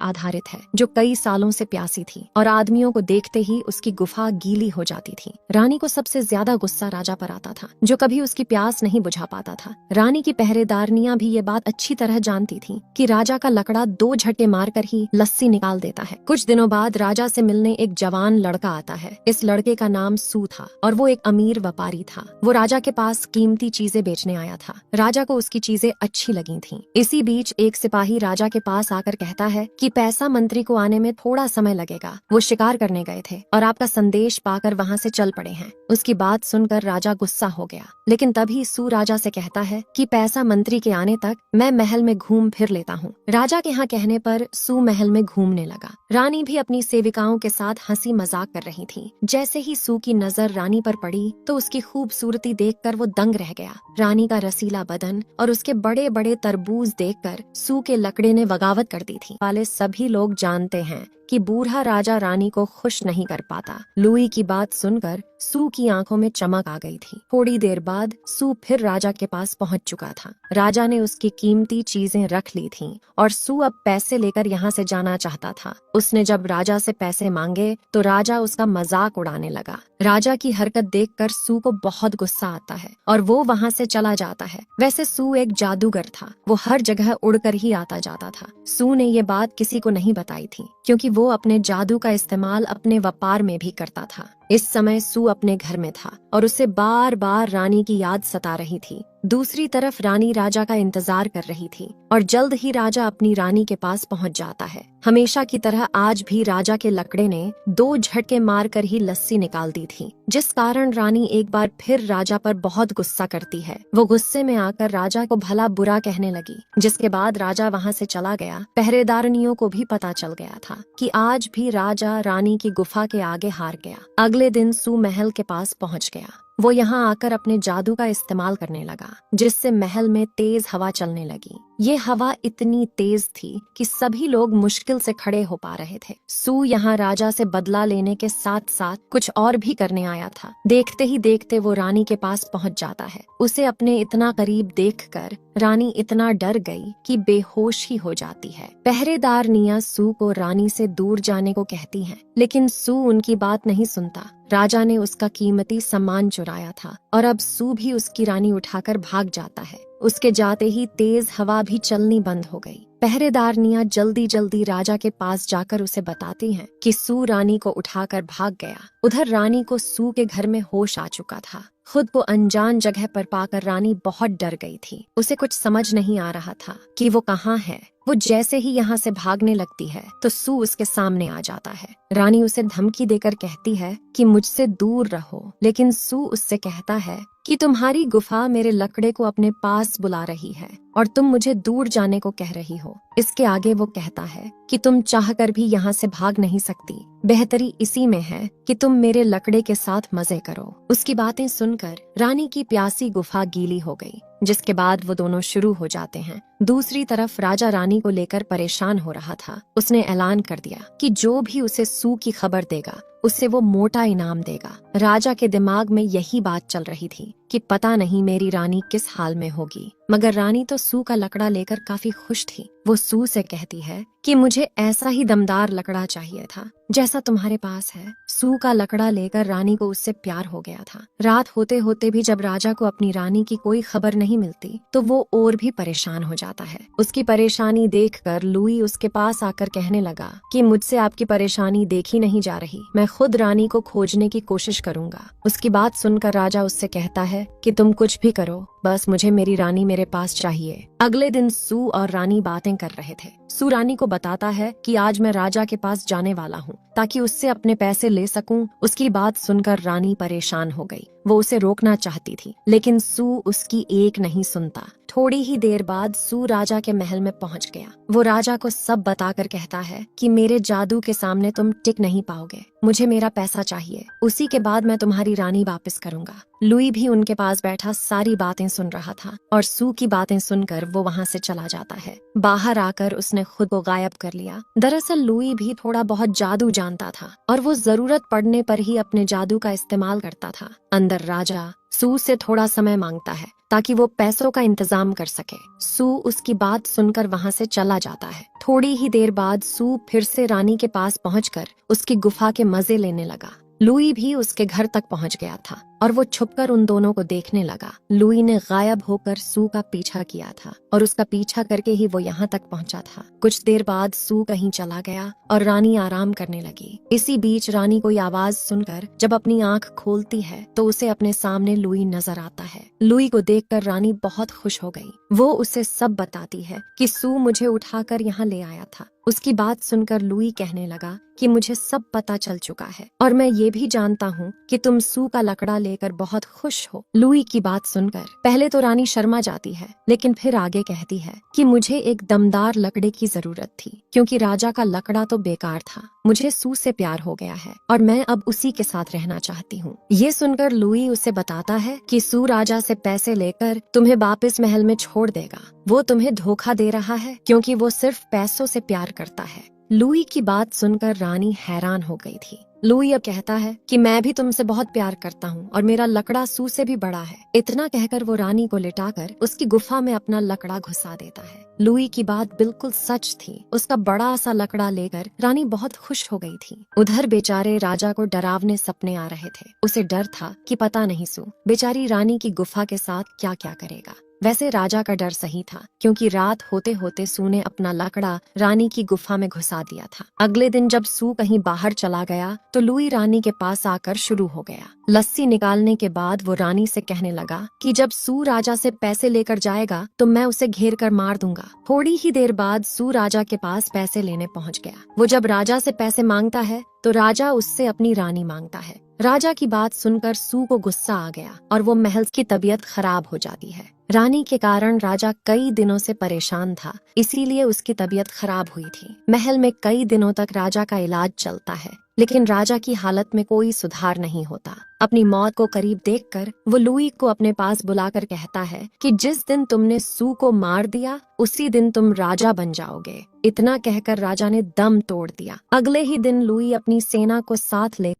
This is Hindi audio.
आधारित है, जो कई सालों से प्यासी थी और आदमियों को देखते ही उसकी गुफा गीली हो जाती थी। रानी को सबसे ज्यादा गुस्सा राजा पर आता था, जो कभी उसकी प्यास नहीं बुझा पाता था। रानी की पहरेदारनियां भी ये बात अच्छी तरह जानती थी कि राजा का लकड़ा 2 झटके मारकर ही लस्सी निकाल देता है। कुछ दिनों बाद राजा से मिलने एक जवान लड़का आता है। इस लड़के का नाम सू था और वो एक अमीर व्यापारी था। वो राजा के पास कीमती चीजें बेचने आया था। राजा को उसकी चीजें अच्छी लगी थीं। इसी बीच एक सिपाही राजा के पास आकर कहता है कि पैसा मंत्री को आने में थोड़ा समय लगेगा, वो शिकार करने गए थे और आपका संदेश पाकर वहाँ से चल पड़े हैं। उसकी बात सुनकर राजा गुस्सा हो गया, लेकिन तभी सू राजा से कहता है कि पैसा मंत्री के आने तक मैं महल में घूम फिर लेता हूँ। राजा के यहाँ कहने पर सू महल में घूमने लगा। रानी भी अपनी सेविकाओं के साथ हंसी मजाक कर रही थी। जैसे ही सू की नजर रानी पर पड़ी तो उसकी खूबसूरती देखकर वो दंग रह गया। रानी का रसीला बदन और उसके बड़े बड़े तरबूज देखकर सू के लकड़े ने बगावत कर दी थी। वाले सभी लोग जानते हैं कि बूढ़ा राजा रानी को खुश नहीं कर पाता। लुई की बात सुनकर सू की आंखों में चमक आ गई थी। थोड़ी देर बाद सू फिर राजा के पास पहुंच चुका था। राजा ने उसकी कीमती चीजें रख ली थीं और सू अब पैसे लेकर यहाँ से जाना चाहता था। उसने जब राजा से पैसे मांगे तो राजा उसका मजाक उड़ाने लगा। राजा की हरकत देखकर सू को बहुत गुस्सा आता है और वो वहाँ से चला जाता है। वैसे सू एक जादूगर था, वो हर जगह उड़कर ही आता जाता था। सू ने ये बात किसी को नहीं बताई थी, क्योंकि वो अपने जादू का इस्तेमाल अपने व्यापार में भी करता था। इस समय सू अपने घर में था और उसे बार बार रानी की याद सता रही थी। दूसरी तरफ रानी राजा का इंतजार कर रही थी और जल्द ही राजा अपनी रानी के पास पहुंच जाता है। हमेशा की तरह आज भी राजा के लकड़े ने 2 झटके मारकर ही लस्सी निकाल दी थी, जिस कारण रानी एक बार फिर राजा पर बहुत गुस्सा करती है। वो गुस्से में आकर राजा को भला बुरा कहने लगी, जिसके बाद राजा वहाँ से चला गया। पहरेदारनियों को भी पता चल गया था कि आज भी राजा रानी की गुफा के आगे हार गया। अगले दिन सू महल के पास पहुँच गया। वो यहाँ आकर अपने जादू का इस्तेमाल करने लगा, जिससे महल में तेज हवा चलने लगी। ये हवा इतनी तेज थी कि सभी लोग मुश्किल से खड़े हो पा रहे थे। सू यहाँ राजा से बदला लेने के साथ साथ कुछ और भी करने आया था। देखते ही देखते वो रानी के पास पहुँच जाता है। उसे अपने इतना करीब देखकर रानी इतना डर गई कि बेहोश ही हो जाती है। पहरेदारनियां सू को रानी से दूर जाने को कहती हैं, लेकिन सू उनकी बात नहीं सुनता। राजा ने उसका कीमती सामान चुराया था और अब सू भी उसकी रानी उठाकर भाग जाता है। उसके जाते ही तेज हवा भी चलनी बंद हो गई। पहरेदारनियां जल्दी जल्दी राजा के पास जाकर उसे बताती हैं कि सू रानी को उठाकर भाग गया। उधर रानी को सू के घर में होश आ चुका था। खुद को अनजान जगह पर पाकर रानी बहुत डर गई थी। उसे कुछ समझ नहीं आ रहा था कि वो कहाँ है। वो जैसे ही यहाँ से भागने लगती है तो सू उसके सामने आ जाता है। रानी उसे धमकी देकर कहती है कि मुझसे दूर रहो, लेकिन सू उससे कहता है कि तुम्हारी गुफा मेरे लकड़े को अपने पास बुला रही है और तुम मुझे दूर जाने को कह रही हो। इसके आगे वो कहता है कि तुम चाहकर भी यहाँ से भाग नहीं सकती। बेहतरी इसी में है कि तुम मेरे लकड़े के साथ मजे करो। उसकी बातें सुनकर रानी की प्यासी गुफा गीली हो गई, जिसके बाद वो दोनों शुरू हो जाते हैं। दूसरी तरफ राजा रानी को लेकर परेशान हो रहा था। उसने ऐलान कर दिया कि जो भी उसे सू की खबर देगा उससे वो मोटा इनाम देगा। राजा के दिमाग में यही बात चल रही थी कि पता नहीं मेरी रानी किस हाल में होगी। मगर रानी तो सू का लकड़ा लेकर काफी खुश थी। वो सू से कहती है कि मुझे ऐसा ही दमदार लकड़ा चाहिए था जैसा तुम्हारे पास है। सू का लकड़ा लेकर रानी को उससे प्यार हो गया था। रात होते होते भी जब राजा को अपनी रानी की कोई खबर नहीं मिलती तो वो और भी परेशान हो जाता है। उसकी परेशानी देखकर लुई उसके पास आकर कहने लगा कि मुझसे आपकी परेशानी देखी नहीं जा रही, मैं खुद रानी को खोजने की कोशिश करूंगा। उसकी बात सुनकर राजा उससे कहता है कि तुम कुछ भी करो, बस मुझे मेरी रानी मेरे पास चाहिए। अगले दिन सू और रानी बातें कर रहे थे। सू रानी को बताता है कि आज मैं राजा के पास जाने वाला हूँ ताकि उससे अपने पैसे ले सकूं। उसकी बात सुनकर रानी परेशान हो गई। वो उसे रोकना चाहती थी, लेकिन सू उसकी एक नहीं सुनता। थोड़ी ही देर बाद सू राजा के महल में पहुंच गया। वो राजा को सब बताकर कहता है कि मेरे जादू के सामने तुम टिक नहीं पाओगे, मुझे मेरा पैसा चाहिए, उसी के बाद मैं तुम्हारी रानी वापस करूंगा। लुई भी उनके पास बैठा सारी बातें सुन रहा था और सू की बातें सुनकर वो वहाँ से चला जाता है। बाहर आकर उसने खुद को गायब कर लिया। दरअसल लुई भी थोड़ा बहुत जादू जानता था और वो जरूरत पड़ने पर ही अपने जादू का इस्तेमाल करता था। अंदर राजा सू से थोड़ा समय मांगता है ताकि वो पैसों का इंतजाम कर सके। सू उसकी बात सुनकर वहाँ से चला जाता है। थोड़ी ही देर बाद सू फिर से रानी के पास पहुंचकर उसकी गुफा के मजे लेने लगा। लुई भी उसके घर तक पहुंच गया था और वो छुपकर उन दोनों को देखने लगा। लुई ने गायब होकर सू का पीछा किया था और उसका पीछा करके ही वो यहाँ तक पहुंचा था। कुछ देर बाद सू कहीं चला गया और रानी आराम करने लगी। इसी बीच रानी कोई आवाज सुनकर जब अपनी आंख खोलती है तो उसे अपने सामने लुई नजर आता है। लुई को देखकर रानी बहुत खुश हो गई। वो उसे सब बताती है कि सू मुझे उठाकर यहाँ ले आया था। उसकी बात सुनकर लुई कहने लगा कि मुझे सब पता चल चुका है और मैं ये भी जानता हूँ कि तुम सू का लकड़ा लेकर बहुत खुश हो। लुई की बात सुनकर पहले तो रानी शर्मा जाती है, लेकिन फिर आगे कहती है कि मुझे एक दमदार लकड़े की जरूरत थी क्योंकि राजा का लकड़ा तो बेकार था। मुझे सू से प्यार हो गया है और मैं अब उसी के साथ रहना चाहती हूँ। ये सुनकर लुई उसे बताता है कि सू राजा से पैसे लेकर तुम्हें वापस महल में छोड़ देगा। वो तुम्हें धोखा दे रहा है क्योंकि वो सिर्फ पैसों से प्यार करता है। लुई की बात सुनकर रानी हैरान हो गई थी। लुई अब कहता है कि मैं भी तुमसे बहुत प्यार करता हूँ और मेरा लकड़ा सू से भी बड़ा है। इतना कहकर वो रानी को लिटाकर उसकी गुफा में अपना लकड़ा घुसा देता है। लुई की बात बिल्कुल सच थी। उसका बड़ा सा लकड़ा लेकर रानी बहुत खुश हो गई थी। उधर बेचारे राजा को डरावने सपने आ रहे थे। उसे डर था कि पता नहीं सू बेचारी रानी की गुफा के साथ क्या क्या करेगा। वैसे राजा का डर सही था क्योंकि रात होते होते सू ने अपना लकड़ा रानी की गुफा में घुसा दिया था। अगले दिन जब सू कहीं बाहर चला गया तो लुई रानी के पास आकर शुरू हो गया। लस्सी निकालने के बाद वो रानी से कहने लगा कि जब सू राजा से पैसे लेकर जाएगा तो मैं उसे घेर कर मार दूंगा। थोड़ी ही देर बाद सू राजा के पास पैसे लेने पहुंच गया। वो जब राजा से पैसे मांगता है तो राजा उससे अपनी रानी मांगता है। राजा की बात सुनकर सू को गुस्सा आ गया और वो महल की तबीयत खराब हो जाती है। रानी के कारण राजा कई दिनों से परेशान था, इसीलिए उसकी तबीयत खराब हुई थी। महल में कई दिनों तक राजा का इलाज चलता है, लेकिन राजा की हालत में कोई सुधार नहीं होता। अपनी मौत को करीब देखकर वो लुई को अपने पास बुलाकर कहता है कि जिस दिन तुमने सू को मार दिया उसी दिन तुम राजा बन जाओगे। इतना कहकर राजा ने दम तोड़ दिया। अगले ही दिन लुई अपनी सेना को साथ ले